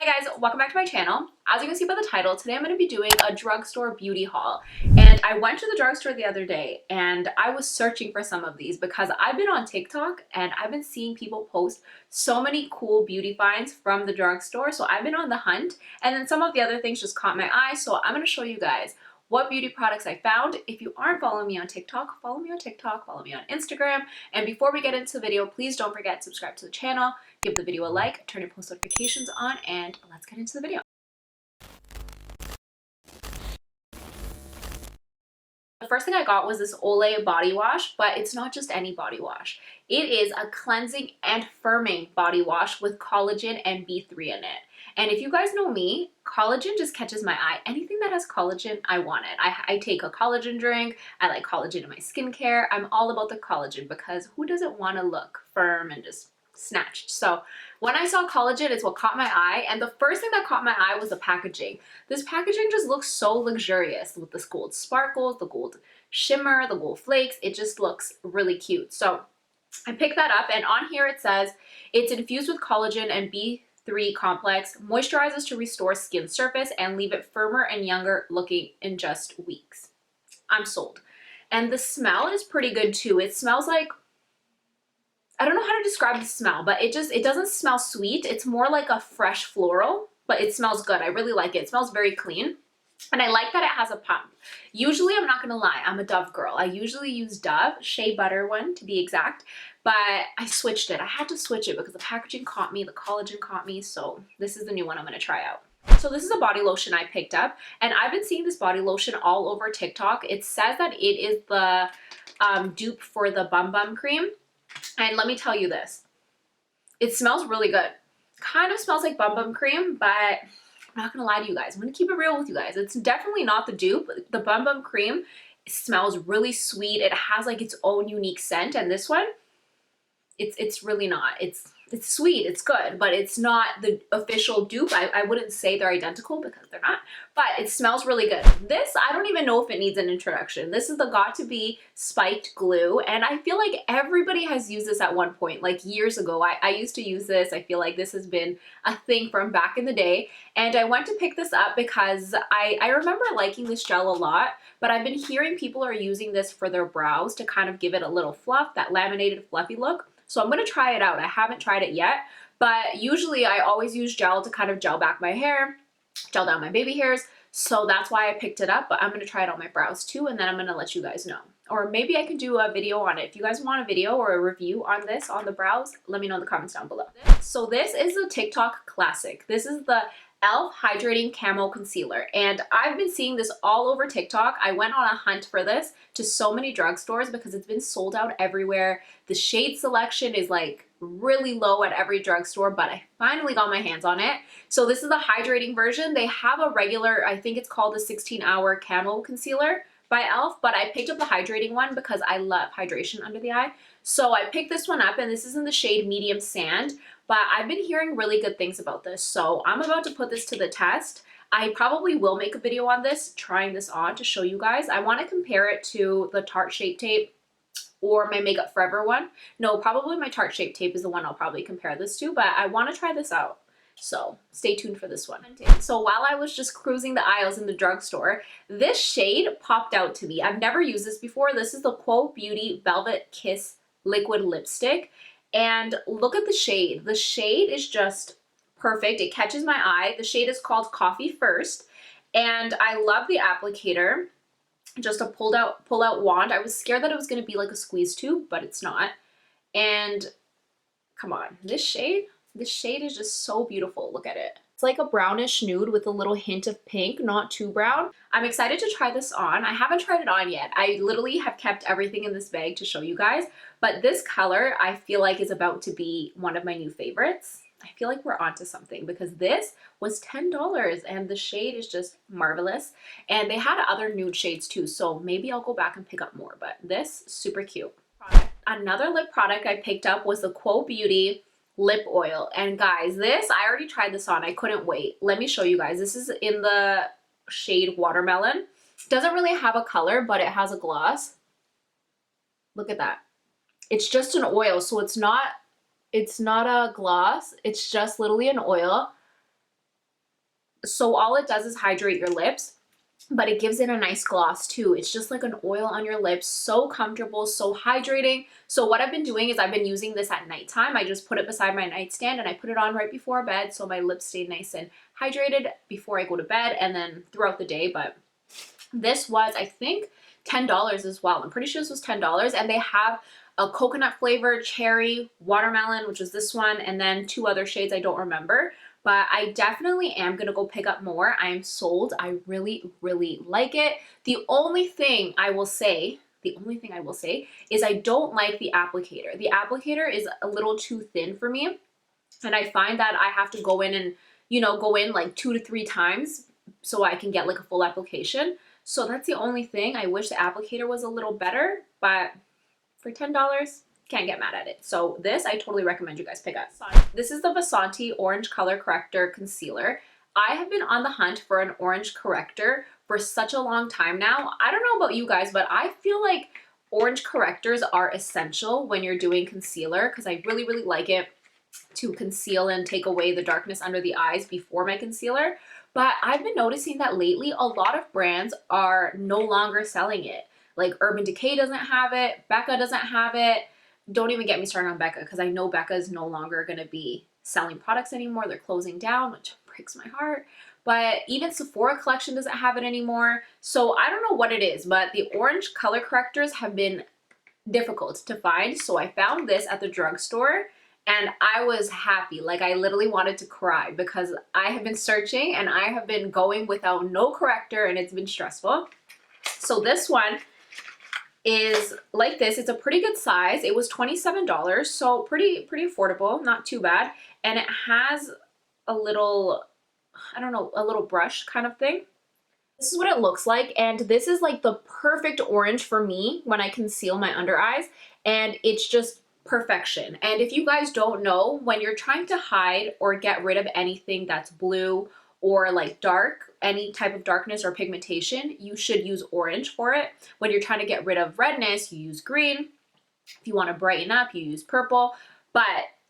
Hey guys, welcome back to my channel. As you can see by the title, today I'm going to be doing a drugstore beauty haul. And I went to the drugstore the other day and I was searching for some of these because I've been on TikTok and I've been seeing people post so many cool beauty finds from the drugstore. So I've been on the hunt, and then some of the other things just caught my eye. So I'm going to show you guys what beauty products I found. If you aren't following me on TikTok, follow me on TikTok, follow me on Instagram. And before we get into the video, please don't forget to subscribe to the channel, give the video a like, turn your post notifications on, and let's get into the video. The first thing I got was this Olay body wash, but it's not just any body wash. It is a cleansing and firming body wash with collagen and B3 in it. And if you guys know me, collagen just catches my eye. Anything that has collagen, I want it. I take a collagen drink. I like collagen in my skincare. I'm all about the collagen because who doesn't want to look firm and just snatched? So when I saw collagen, it's what caught my eye. And the first thing that caught my eye was the packaging. This packaging just looks so luxurious with this gold sparkles, the gold shimmer, the gold flakes. It just looks really cute. So I picked that up, and on here it says it's infused with collagen and B3 complex, moisturizes to restore skin surface and leave it firmer and younger looking in just weeks. I'm sold. And the smell is pretty good too. It smells like, I don't know how to describe the smell, but it doesn't smell sweet. It's more like a fresh floral, but it smells good. I really like it. It smells very clean. And I like that it has a pump. Usually, I'm not gonna lie, I'm a Dove girl. I usually use Dove, Shea Butter one to be exact, but I switched it. I had to switch it because the packaging caught me, the collagen caught me, so this is the new one I'm gonna try out. So this is a body lotion I picked up, and I've been seeing this body lotion all over TikTok. It says that it is the dupe for the Bum Bum Cream, and let me tell you this, it smells really good. Kind of smells like Bum Bum Cream, but I'm not gonna lie to you guys. I'm gonna keep it real with you guys. It's definitely not the dupe. The Bum Bum Cream smells really sweet. It has like its own unique scent, and this one, it's really not. It's sweet, it's good, but it's not the official dupe. I wouldn't say they're identical because they're not, but it smells really good. This, I don't even know if it needs an introduction. This is the Got2b Spiked Glue, and I feel like everybody has used this at one point, like years ago. I used to use this. I feel like this has been a thing from back in the day, and I went to pick this up because I remember liking this gel a lot, but I've been hearing people are using this for their brows to kind of give it a little fluff, that laminated fluffy look. So I'm going to try it out. I haven't tried it yet, but usually I always use gel to kind of gel back my hair, gel down my baby hairs. So that's why I picked it up, but I'm going to try it on my brows too, and then I'm going to let you guys know. Or maybe I can do a video on it. If you guys want a video or a review on this, on the brows, let me know in the comments down below. So this is a TikTok classic. This is the e.l.f. Hydrating Camo Concealer, and I've been seeing this all over TikTok. I went on a hunt for this to so many drugstores because it's been sold out everywhere. The shade selection is like really low at every drugstore, but I finally got my hands on it. So this is the hydrating version. They have a regular, I think it's called the 16-hour Camo Concealer by e.l.f., but I picked up the hydrating one because I love hydration under the eye. So I picked this one up, and this is in the shade Medium Sand, but I've been hearing really good things about this. So I'm about to put this to the test. I probably will make a video on this, trying this on to show you guys. I want to compare it to the Tarte Shape Tape or my Makeup Forever one. No, probably my Tarte Shape Tape is the one I'll probably compare this to, but I want to try this out. So stay tuned for this one. So while I was just cruising the aisles in the drugstore, this shade popped out to me. I've never used this before. This is the Quo Beauty Velvet Kiss Liquid Lipstick. And look at the shade. The shade is just perfect. It catches my eye. The shade is called Coffee First. And I love the applicator. Just a pull out wand. I was scared that it was going to be like a squeeze tube, but it's not. And come on, this shade is just so beautiful. Look at it. It's like a brownish nude with a little hint of pink, not too brown. I'm excited to try this on. I haven't tried it on yet. I literally have kept everything in this bag to show you guys, but this color I feel like is about to be one of my new favorites. I feel like we're onto something because this was $10 and the shade is just marvelous. And they had other nude shades too, so maybe I'll go back and pick up more, but this, super cute. Another lip product I picked up was the Quo Beauty lip oil, and guys, this, I already tried this on. I couldn't wait. Let me show you guys. This is in the shade Watermelon. Doesn't really have a color, but it has a gloss. Look at that. It's just an oil, so it's not a gloss. It's just literally an oil. So all it does is hydrate your lips, but it gives it a nice gloss too. It's just like an oil on your lips, so comfortable, so hydrating. So what I've been doing is I've been using this at nighttime. I just put it beside my nightstand and I put it on right before bed so my lips stay nice and hydrated before I go to bed and then throughout the day. But this was, I think, $10 as well. I'm pretty sure this was $10, and they have a coconut flavor, cherry, watermelon, which is this one, and then 2 other shades I don't remember. But I definitely am gonna go pick up more. I am sold. I really, really like it. The only thing I will say is I don't like the applicator. The applicator is a little too thin for me, and I find that I have to go in and, you know, go in like 2 to 3 times so I can get like a full application. So that's the only thing. I wish the applicator was a little better, but for $10, can't get mad at it. So this, I totally recommend you guys pick up. This is the VASANTI Orange Color Corrector Concealer. I have been on the hunt for an orange corrector for such a long time now. I don't know about you guys, but I feel like orange correctors are essential when you're doing concealer because I really, really like it to conceal and take away the darkness under the eyes before my concealer. But I've been noticing that lately a lot of brands are no longer selling it. Like Urban Decay doesn't have it, Becca doesn't have it. Don't even get me started on Becca because I know Becca is no longer going to be selling products anymore. They're closing down, which breaks my heart. But even Sephora collection doesn't have it anymore. So I don't know what it is, but the orange color correctors have been difficult to find. So I found this at the drugstore and I was happy. Like I literally wanted to cry because I have been searching and I have been going without no corrector and it's been stressful. So this one is like this. It's a pretty good size. It was $27, so pretty affordable, not too bad. And it has a little, I don't know, a little brush kind of thing. This is what it looks like, and this is like the perfect orange for me when I conceal my under eyes, and it's just perfection. And if you guys don't know, when you're trying to hide or get rid of anything that's blue or like dark, any type of darkness or pigmentation, you should use orange for it. When you're trying to get rid of redness, you use green. If you want to brighten up, you use purple. But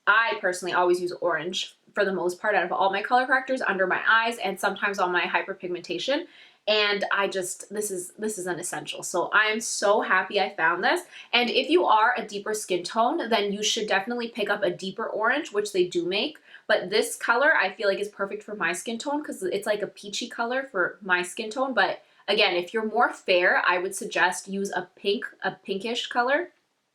I personally always use orange for the most part out of all my color correctors under my eyes and sometimes on my hyperpigmentation. And I just, this is an essential. So I'm so happy I found this. And if you are a deeper skin tone, then you should definitely pick up a deeper orange, which they do make. But this color I feel like is perfect for my skin tone because it's like a peachy color for my skin tone. But again, if you're more fair, I would suggest use a pinkish color.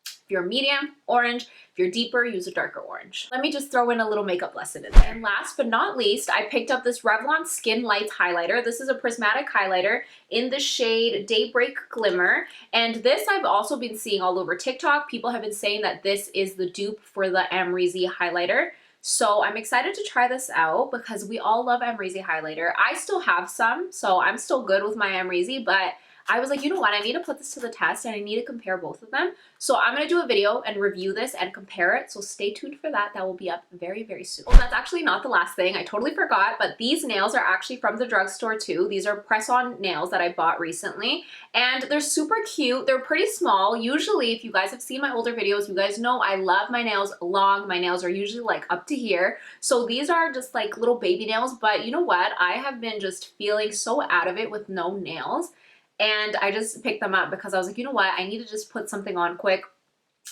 If you're medium, orange. If you're deeper, use a darker orange. Let me just throw in a little makeup lesson in there. And last but not least, I picked up this Revlon Skin Lights highlighter. This is a prismatic highlighter in the shade Daybreak Glimmer. And this I've also been seeing all over TikTok. People have been saying that this is the dupe for the Amrezy highlighter. So I'm excited to try this out because we all love Amrezy highlighter. I still have some, so I'm still good with my Amrezy, but I was like, you know what, I need to put this to the test and I need to compare both of them. So I'm going to do a video and review this and compare it. So stay tuned for that. That will be up very, very soon. Oh, that's actually not the last thing. I totally forgot, but these nails are actually from the drugstore too. These are press-on nails that I bought recently and they're super cute. They're pretty small. Usually, if you guys have seen my older videos, you guys know I love my nails long. My nails are usually like up to here. So these are just like little baby nails, but you know what? I have been just feeling so out of it with no nails. And I just picked them up because I was like, you know what? I need to just put something on quick.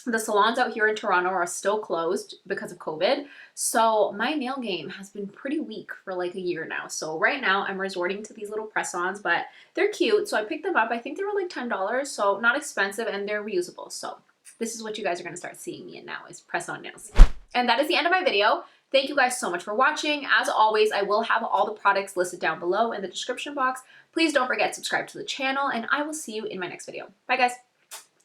The salons out here in Toronto are still closed because of COVID. So my nail game has been pretty weak for like a year now. So right now I'm resorting to these little press-ons, but they're cute. So I picked them up. I think they were like $10, so not expensive and they're reusable. So this is what you guys are going to start seeing me in now is press-on nails. And that is the end of my video. Thank you guys so much for watching. As always, I will have all the products listed down below in the description box. Please don't forget to subscribe to the channel and I will see you in my next video. Bye guys.